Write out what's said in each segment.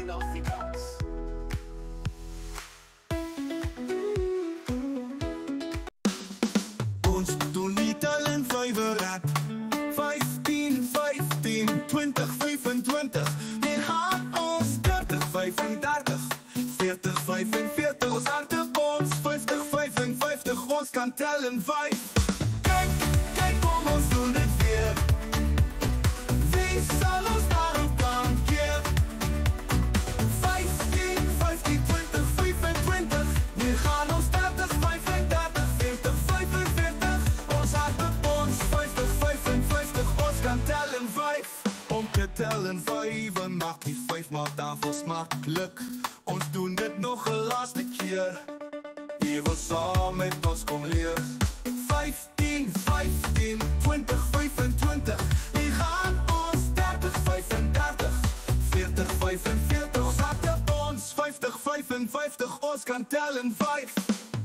in Afrikaans. Ons doen die tel en vyver rap. 15, 15, 20, 25. En gaan ons 30, 35, 40, 45. Ons harte ons 50, 55. Ons kan tel en vyf. Kijk, kijk kom ons doen dit weer. Wie sal ons daarop kan keer? 15, 15, 20, 25. Nu gaan ons 30, 35, 40, 45. Ons harte ons 50, 55. Ons kan tel en vyf. Om te tel en vyven maak die 5 maatafels maklik. Ons doen dit nog 'n laaste keer. Wie wil saam met ons kom leer? 15, 15, 20, 25. Die gaan ons 30, 35, 40, 45. Ons harte ons 50, 55. Ons kan tel en vyf.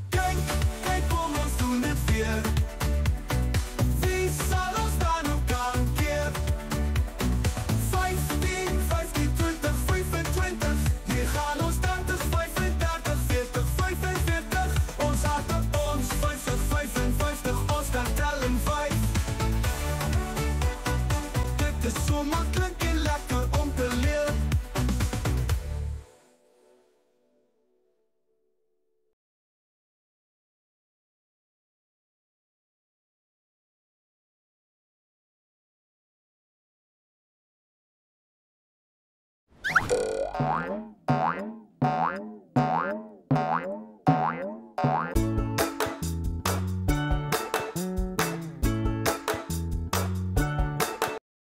Kijk, kijk kom ons doen dit weer. Wie sal ons dan ook kan keer? 15, 15, 20, 25. Hier gaan ons 30, 35, 40, 45. Ons harte ons 50, 55. Ons kan tel en vyf. Dit is so maklik en lekker om te leer.